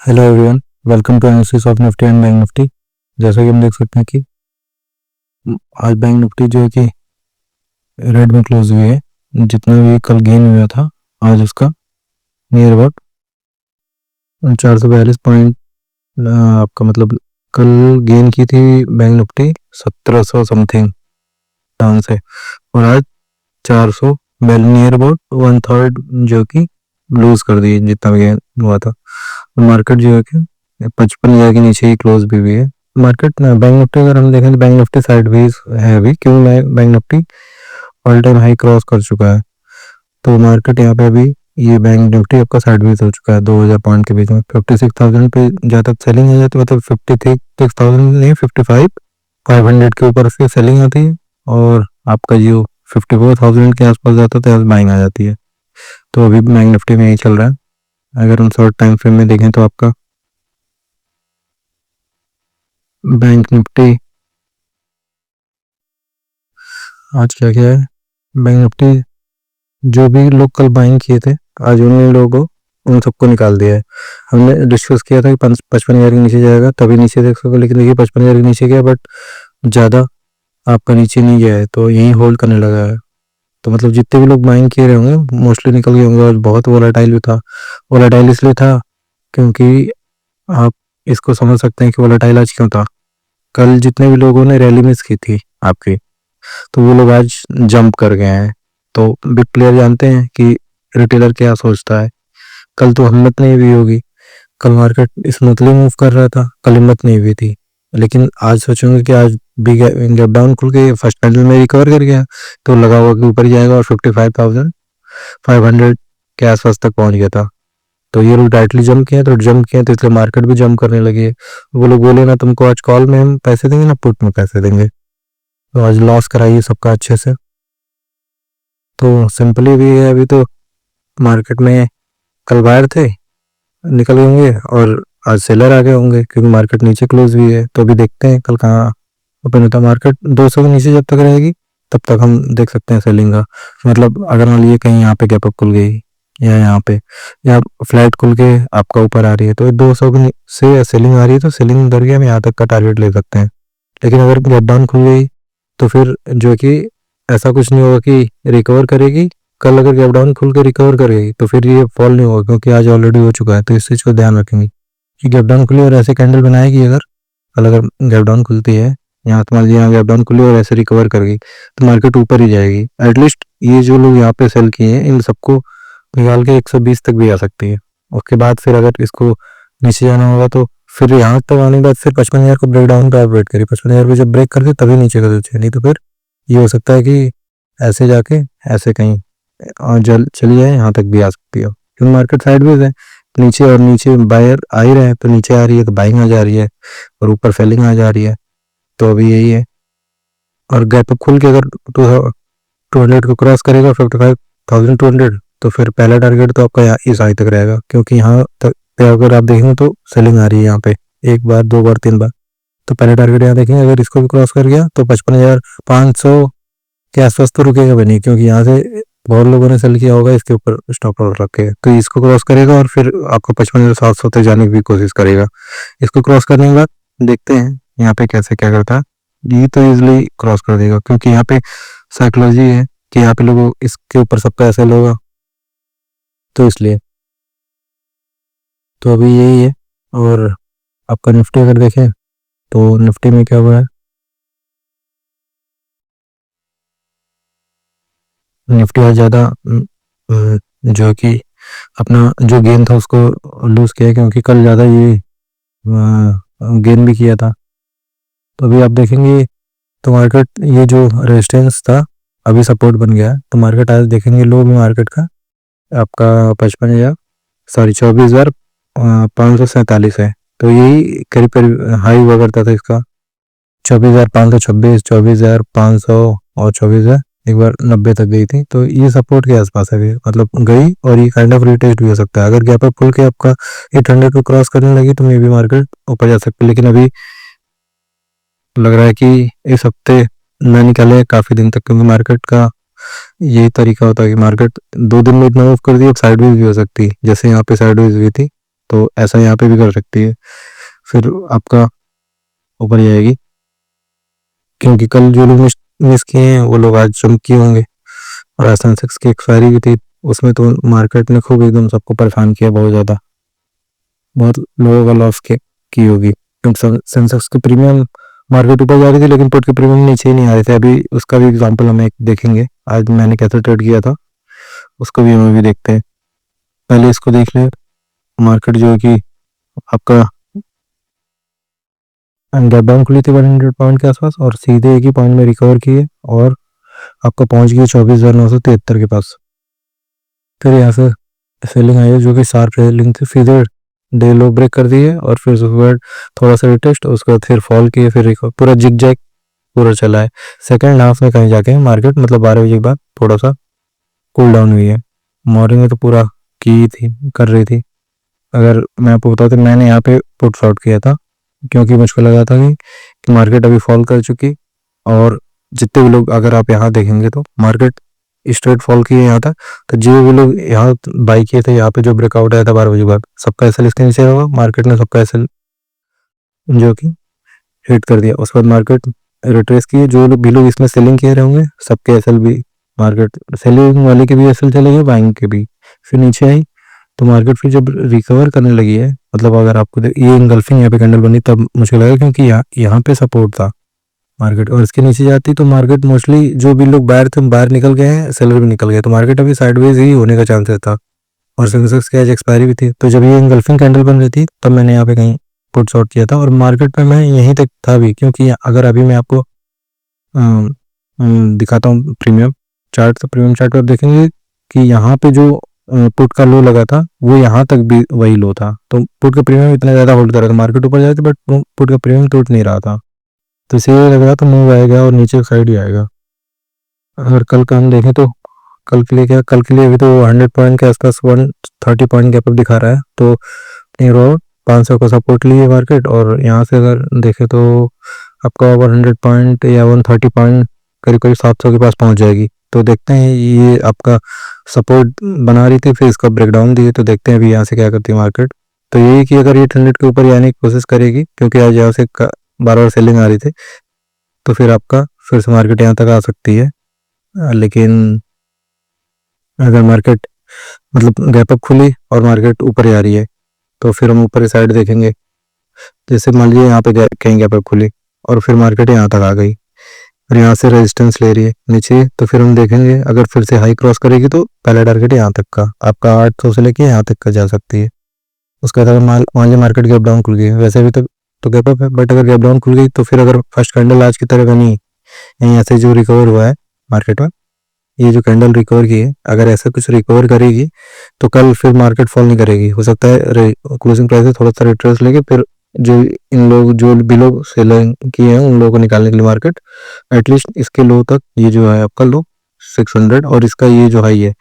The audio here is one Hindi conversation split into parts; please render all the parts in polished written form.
Hello everyone, welcome to analysis of nifty and bank nifty. जैसा कि हम देख सकते हैं कि आज बैंक निफ्टी जो है कि रेड में क्लोज हुई है। जितना भी कल गेन हुआ था आज उसका नियर अबाउट 442 पॉइंट आपका मतलब कल गेन की थी बैंक निफ्टी 1700 समथिंग डाउन से, और आज 400 नियर अबाउट 1/3 जो कि लूज कर दी जितना भी गेन हुआ था। मार्केट जो है कि 55,000 के नीचे ही क्लोज भी हुई है मार्केट ना। बैंक निफ्टी अगर हम देखें तो बैंक निफ्टी साइडवेज है अभी, क्यों bank Nifty all time high cross कर चुका है। तो मार्केट यहाँ पे अभी ये बैंक निफ्टी आपका साइडवेज हो चुका है 2000 पॉइंट के बीच में। 56,000 पे जहाँ तक सेलिंग आ जाती है, मतलब 56,000 नहीं 55,500 के ऊपर से सेलिंग आती है, और आपका जो 54,000 के आसपास जाता है तो बाइंग आ जाती है। तो अभी बैंक निफ्टी में यही चल रहा है। अगर हम शॉर्ट टाइम फ्रेम में देखें तो आपका बैंक निफ्टी आज क्या क्या है, बैंक निफ्टी जो भी लोग कल बाइंग किए थे आज उन लोगों उन सबको निकाल दिया है। हमने डिस्कस किया था कि 55,000 के नीचे जाएगा तभी नीचे देख सको, लेकिन देखिए 55,000 के नीचे गया, बट ज़्यादा आपका नीचे नहीं गया है, तो यहीं होल्ड करने लगा है। तो मतलब जितने भी लोग बाइंग किए रहे होंगे मोस्टली निकल गए होंगे। और बहुत वोलाटाइल भी था। वोलाटाइल इसलिए था क्योंकि आप इसको समझ सकते हैं कि वोलाटाइल आज क्यों था। कल जितने भी लोगों ने रैली मिस की थी आपकी, तो वो लोग आज जंप कर गए हैं। तो बिग प्लेयर जानते हैं कि रिटेलर क्या सोचता है। कल तो हिम्मत नहीं हुई होगी, कल मार्केट स्मूथली मूव कर रहा था, कल हिम्मत नहीं हुई थी। लेकिन आज सोचूंगे कि आज भी गैप डाउन खुल के फर्स्ट कैंडल में रिकवर कर गया तो लगा हुआ कि ऊपर जाएगा, और 55,500 के आसपास तक पहुंच गया था। तो ये लोग डायरेक्टली जंप किए, तो जंप किए तो इसलिए मार्केट भी जंप करने लगी है। वो लोग बोले ना तुमको आज कॉल में हम पैसे देंगे ना पुट में पैसे देंगे, तो आज लॉस कराइए सबका अच्छे से। तो सिंपली भी है, अभी तो मार्केट में कल बायर थे निकल गए होंगे और आज सेलर आ गए होंगे क्योंकि मार्केट नीचे क्लोज हुई है। तो अभी देखते हैं कल कहाँ ओपन होता है। मार्केट 200 के नीचे जब तक रहेगी तब तक हम देख सकते हैं सेलिंग का। मतलब अगर मान लीजिए कहीं यहाँ पे गैप अप खुल गई या यहाँ पे या फ्लैट खुल के आपका ऊपर आ रही है, तो 200 से सेलिंग आ रही है, तो सेलिंग उधर के हम यहाँ तक का टारगेट ले सकते हैं। लेकिन अगर गैप डाउन खुल गई तो फिर जो कि ऐसा कुछ नहीं होगा कि रिकवर करेगी। कल अगर गैप डाउन खुल के रिकवर करेगी तो फिर ये फॉल नहीं होगा, क्योंकि आज ऑलरेडी हो चुका है। तो इस चीज़ को ध्यान रखेंगे कि गैप डाउन खुली और ऐसे कैंडल बनाएगी। अगर कल अगर गैप डाउन खुलती है, यहाँ मान लीजिए यहाँ गैप डाउन खुली और ऐसे रिकवर कर गई, तो मार्केट ऊपर ही जाएगी। एटलीस्ट ये जो लोग यहाँ पे सेल किए हैं इन सबको निकाल के 120 तक भी आ सकती है। उसके बाद फिर अगर इसको नीचे जाना होगा तो फिर यहाँ तक आने के बाद फिर 55,000 को ब्रेक डाउन पे आप वेट करिए। 55,000 को जब ब्रेक कर दे तभी नीचे कर दे, नहीं तो फिर ये हो सकता है कि ऐसे जाके ऐसे कहीं और जल चली जाए, यहाँ तक भी आ सकती है। क्योंकि मार्केट साइडवेज है नीचे, और नीचे बायर आ ही रहे हैं, तो नीचे आ रही है तो बाइंग आ जा रही है और ऊपर सेलिंग आ जा रही है। तो अभी यही है। और गैप खुल के अगर 200 को क्रॉस करेगा 55,200, तो फिर पहला टारगेट तो आपका यहाँ इस आई तक रहेगा, क्योंकि यहाँ तक अगर आप देखेंगे तो सेलिंग आ रही है यहाँ पे 1 बार 2 बार 3 बार। तो पहला टारगेट यहाँ देखेंगे, अगर इसको भी क्रॉस कर गया तो 55,500 के आसपास तो रुकेगा भी नहीं, क्योंकि यहाँ से बहुत लोगों ने सेल किया होगा इसके ऊपर स्टॉप लॉस रखे, तो इसको क्रॉस करेगा और फिर आपको 55,700 तक जाने की भी कोशिश करेगा। इसको क्रॉस करने के बाद देखते हैं यहाँ पे कैसे क्या करता है। ये तो इजिली क्रॉस कर देगा, क्योंकि यहाँ पे साइकोलॉजी है कि यहाँ पे लोगों इसके ऊपर सबका सेल होगा, तो इसलिए तो अभी यही है। और आपका निफ्टी अगर देखें तो निफ्टी में क्या हुआ है, निफ्टी आज ज़्यादा जो कि अपना जो गेन था उसको लूज किया, क्योंकि कल ज़्यादा ये गेन भी किया था। तो अभी आप देखेंगे तो मार्केट ये जो रेजिस्टेंस था अभी सपोर्ट बन गया है। तो मार्केट आज देखेंगे लो भी मार्केट का आपका 55,000 सॉरी 24,547 है। तो यही करीब करीब हाई हुआ करता था इसका 24,526, 24,500 और 24,000 एक बार 90 तक गई थी। तो ये सपोर्ट के आसपास है, मतलब गई, और ये काइंड ऑफ रिटेस्ट भी हो सकता है। अगर गैप अप खुल के आपका 800 को क्रॉस करने लगी तो मे भी मार्केट ऊपर जा सकती है। लेकिन अभी लग रहा है कि इस हफ्ते न निकाले काफ़ी दिन तक, क्योंकि मार्केट का यही तरीका होता है कि मार्केट 2 दिन में इतना मूव कर दी, अब साइडवेज भी हो सकती है, जैसे यहाँ पे साइडवेज हुई थी। तो ऐसा यहाँ पे भी कर सकती है, फिर आपका ऊपर जाएगी। क्योंकि कल जो लोग मिस किए हैं वो लोग आज जंप किए होंगे, और आज सेंसेक्स की एक्सपायरी भी थी, उसमें तो मार्केट ने खूब एकदम सबको परेशान किया, बहुत ज़्यादा, बहुत लोगों का लॉस की होगी, क्योंकि सेंसेक्स के प्रीमियम मार्केट ऊपर जा रही थी लेकिन पुट के प्रीमियम नीचे ही नहीं आ रहे थे। अभी उसका भी एग्जांपल हम एक देखेंगे, आज मैंने कैसे ट्रेड किया था उसको भी हम भी देखते हैं। पहले इसको देख ले, मार्केट जो है कि आपका गैप डाउन खुली थी 100 पॉइंट के आसपास, और सीधे एक ही पॉइंट में रिकवर किए और आपका पहुंच गया 24,973 के पास। फिर यहाँ से सेलिंग आई है जो कि शार्प सेलिंग थी, सीधे डे लो ब्रेक कर दिए, और फिर उसके बाद थोड़ा सा रिटेस्ट, उसके बाद फिर फॉल किए, फिर रिकवर, पूरा जिग जैग पूरा चला है। सेकेंड हाफ में कहीं जाके मार्केट मतलब 12 बजे के बाद थोड़ा सा कूल डाउन हुई है। मॉर्निंग में तो पूरा की थी, कर रही थी। अगर मैं आपको बताऊँ तो मैंने यहाँ पे पुट शॉर्ट किया था, क्योंकि मुझको लगा था कि मार्केट अभी फॉल कर चुकी, और जितने भी लोग, अगर आप यहाँ देखेंगे तो मार्केट स्ट्रेट फॉल किए यहाँ तक, तो जो भी लोग यहाँ बाई किए थे, यहाँ पे जो ब्रेकआउट आया था 12 बजे बाद, सबका एसएल इसके नीचे होगा, मार्केट ने सबका एसएल जो कि हिट कर दिया। उसके बाद मार्केट रिट्रेस किए, जो लोग भी लोग इसमें सेलिंग किए रहे होंगे सबके एसएल भी, मार्केट सेलिंग वाले के भी एसएल चले गए, बाइंग के भी, फिर नीचे आई। तो मार्केट फिर जब रिकवर करने लगी है, मतलब अगर आपको ये इंगल्फिंग यहाँ पे कैंडल बनी, तब मुझे लगा क्योंकि यहाँ पे सपोर्ट था मार्केट, और इसके नीचे जाती तो मार्केट मोस्टली जो भी लोग बाहर थे बाहर निकल गए हैं, सेलर भी निकल गए, तो मार्केट अभी साइडवेज ही होने का चांसेस था, और सेंसेक्स की आज एक्सपायरी भी थी। तो जब ये इंगल्फिंग कैंडल बन रही थी तब मैंने यहाँ पे कहीं पुट शॉर्ट किया था, और मार्केट में मैं यहीं तक था भी, क्योंकि अगर अभी मैं आपको दिखाता हूँ प्रीमियम चार्ट, तो प्रीमियम चार्ट पर आप देखेंगे कि यहाँ पे जो पुट का लो लगा था वो यहाँ तक भी वही लो था, तो पुट का प्रीमियम इतना ज़्यादा होल्ड कर रहा था, मार्केट ऊपर जाती बट पुट का प्रीमियम टूट नहीं रहा था। तो इसे लग रहा था मूव आएगा और नीचे साइड ही आएगा। अगर कल का हम देखें तो कल के लिए क्या, कल के लिए अभी तो 100 पॉइंट के आसपास 130 पॉइंट गैप अप दिखा रहा है, तो नियर अबाउट 500 का सपोर्ट लिए मार्केट, और यहाँ से अगर देखें तो आपका 100 पॉइंट या 130 पॉइंट करीब करीब 700 के पास पहुंच जाएगी। तो देखते हैं, ये आपका सपोर्ट बना रही थी, फिर इसका ब्रेकडाउन दिए, तो देखते हैं अभी यहाँ से क्या करती है मार्केट। तो यही कि अगर ये 800 के ऊपर आने की कोशिश करेगी, क्योंकि आज यहाँ से बार बार सेलिंग आ रही थी, तो फिर आपका फिर से मार्केट यहाँ तक आ सकती है। लेकिन अगर मार्केट मतलब गैप अप खुली और मार्केट ऊपर ही आ रही है, तो फिर हम ऊपर की साइड देखेंगे। जैसे मान लीजिए यहाँ पे कहीं गैप अप खुली और फिर मार्केट यहाँ तक आ गई, और यहाँ से रेजिस्टेंस ले रही है नीचे, तो फिर हम देखेंगे अगर फिर से हाई क्रॉस करेगी तो पहला टारगेट यहाँ तक का आपका 800 से लेके यहाँ तक का जा सकती है। उसके बाद मान लीजिए मार्केट गैप डाउन खुल गई, वैसे भी तो गैप अप है, बट अगर गैप डाउन खुल गई तो फिर अगर फर्स्ट कैंडल आज की तरह बनी, यहाँ से जो रिकवर हुआ है मार्केट में, ये जो कैंडल रिकवर की है, अगर ऐसा कुछ रिकवर करेगी तो कल फिर मार्केट फॉल नहीं करेगी, हो सकता है क्लोजिंग प्राइस से थोड़ा सा रिट्रेस लेके फिर जो भी लोग सेलिंग किए हैं उन लोगों को निकालने के लिए मार्केट एटलीस्ट इसके लो तक, ये जो है आपका लो 600 और इसका ये जो हाई है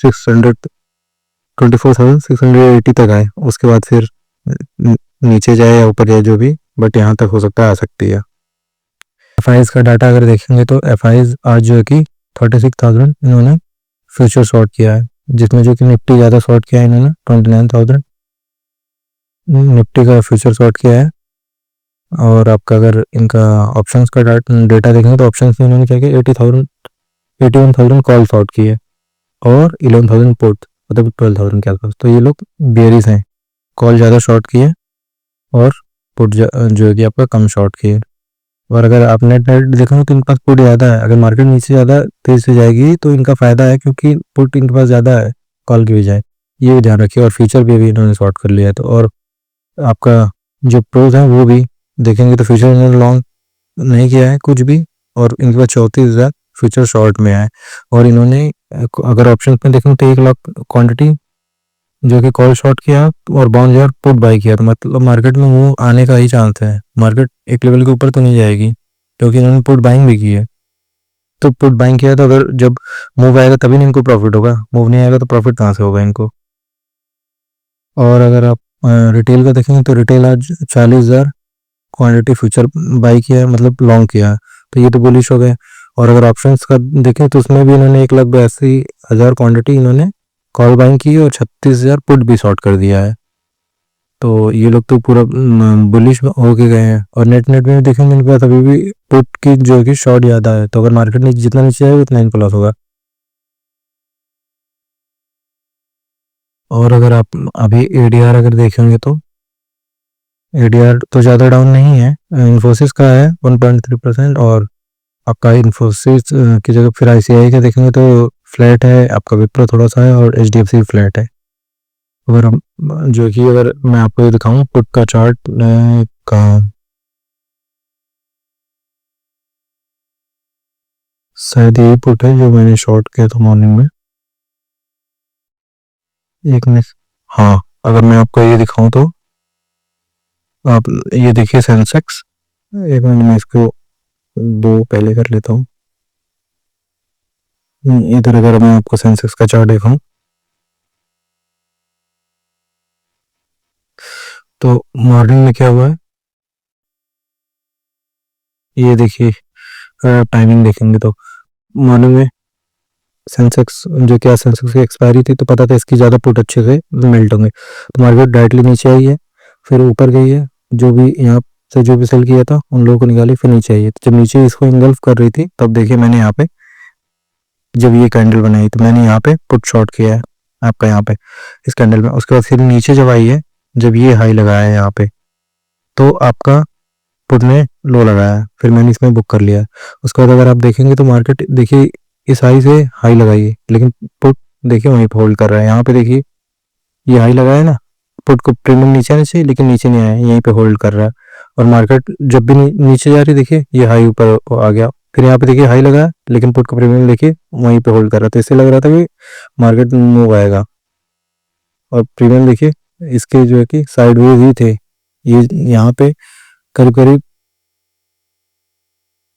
624,680 तक आए, उसके बाद फिर नीचे जाए या ऊपर जाए जो भी, बट यहाँ तक हो सकता है आ सकती है। एफ का डाटा अगर देखेंगे तो एफ आज जो है कि 36,000 इन्होंने फ्यूचर शॉर्ट किया है, जिसमें जो कि निफ्टी ज़्यादा शॉर्ट किया है इन्होंने 29,000 निफ्टी का फ्यूचर शॉर्ट किया है। और आपका अगर इनका ऑप्शंस का डेटा देखेंगे तो ऑप्शंस में इन्होंने क्या किया 81,000 कॉल शॉर्ट की है, और 11,000 पुट, मतलब 12,000 के आसपास। तो ये लोग बेरिस हैं, कॉल ज़्यादा शॉर्ट किए और पुट जो है कि आपका कम शॉर्ट किए। और अगर आप नेट देखोगे तो इनके पास पुट ज़्यादा है, अगर मार्केट नीचे ज़्यादा तेज़ से जाएगी तो इनका फ़ायदा है, क्योंकि पुट इनके पास ज़्यादा है कॉल की बजाय, ये भी ध्यान रखिए। और फ्यूचर भी अभी इन्होंने शॉर्ट कर लिया है, तो और आपका जो प्रोज हैं वो भी देखेंगे तो फ्यूचर इन्होंने लॉन्ग नहीं किया है कुछ भी, और इनके पास 34,000 फ्यूचर शॉर्ट में है। और इन्होंने अगर ऑप्शन में देखें तो 1 लाख क्वांटिटी जो कि कॉल शॉर्ट किया और 52,000 पुट बाई किया, तो मतलब मार्केट में वो आने का ही चांस है, मार्केट एक लेवल के ऊपर तो नहीं जाएगी, क्योंकि इन्होंने पुट बाइंग भी की है। तो पुट बाइंग किया तो अगर जब मूव आएगा तभी इनको प्रॉफिट होगा, मूव नहीं आएगा तो प्रॉफिट कहाँ से होगा इनको। और अगर आप रिटेल का देखेंगे तो रिटेल आज 40,000 क्वांटिटी फ्यूचर बाई किया है, मतलब लॉन्ग किया है, तो ये तो बुलिश हो गए। और अगर ऑप्शंस का देखें तो उसमें भी इन्होंने 1,82,000 क्वांटिटी इन्होंने कॉल बाइंग की और 36,000 पुट भी शॉर्ट कर दिया है। तो ये लोग तो पूरा बुलिश होके गए हैं। और नेट नेट में देखेंगे इनके पास अभी भी पुट की जो है कि शॉर्ट ज़्यादा है, तो अगर मार्केट जितना नीचे जाएगा उतना इनको लॉस होगा। और अगर आप अभी एडीआर अगर देखेंगे तो एडीआर तो ज़्यादा डाउन नहीं है, इन्फोसिस का है 1.3%। और आपका इन्फोसिस की जगह फिर आईसीआई का देखेंगे तो फ्लैट है, आपका विप्रो थोड़ा सा है और एचडीएफसी फ्लैट है। अगर हम जो कि अगर मैं आपको ये दिखाऊं पुट का चार्ट का, शायद यही पुट है जो मैंने शॉर्ट किया था मॉर्निंग में। एक मिनट, हाँ अगर मैं आपको ये दिखाऊं तो आप ये देखिए सेंसेक्स, एक मिनट मैं इसको दो पहले कर लेता हूँ। इधर अगर मैं आपको सेंसेक्स का चार्ट दिखाऊं तो मॉर्निंग में क्या हुआ है ये देखिए। अगर आप टाइमिंग देखेंगे तो मॉर्निंग में सेंसेक्स जो क्या सेंसेक्स की एक्सपायरी थी तो पता था इसकी ज़्यादा पुट अच्छे से मेल्ट होंगे, तो मार्केट डायरेक्टली नीचे आई है, फिर ऊपर गई है, जो भी यहाँ से जो भी सेल किया था उन लोगों को निकाली, फिर नीचे आई है। तो जब नीचे इसको इंगल्फ कर रही थी तब देखिए मैंने यहाँ पे जब ये कैंडल बनाई तो मैंने यहाँ पे पुट शॉर्ट किया है आपका यहाँ पे इस कैंडल में। उसके बाद फिर नीचे जब आई है, जब ये हाई लगाया है यहाँ पे, तो आपका पुट ने लो लगाया है, फिर मैंने इसमें बुक कर लिया है। उसके बाद अगर आप देखेंगे तो मार्केट देखिए इस हाई से हाई लगाई है, लेकिन पुट देखिए वहीं पे होल्ड कर रहा है। यहाँ पे देखिए ये हाई लगाया है ना, पुट को प्रीमियम नीचे आना चाहिए लेकिन नीचे नहीं आया, यहीं पे होल्ड कर रहा है। और मार्केट जब भी नीचे जा रही देखिए ये हाई ऊपर आ गया, फिर यहाँ पे देखिए हाई लगाया लेकिन पुट का प्रीमियम देखिए वहीं पे होल्ड कर रहा था, तो इससे लग रहा था कि मार्केट मूव आएगा। और प्रीमियम देखिए इसके जो है कि साइडवेज ही थे, ये यहाँ पे करीब करीब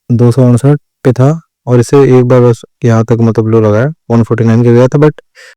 268 पे था, और इसे एक बार बस यहाँ तक मतलब लो लगाया 149 के गया था, बट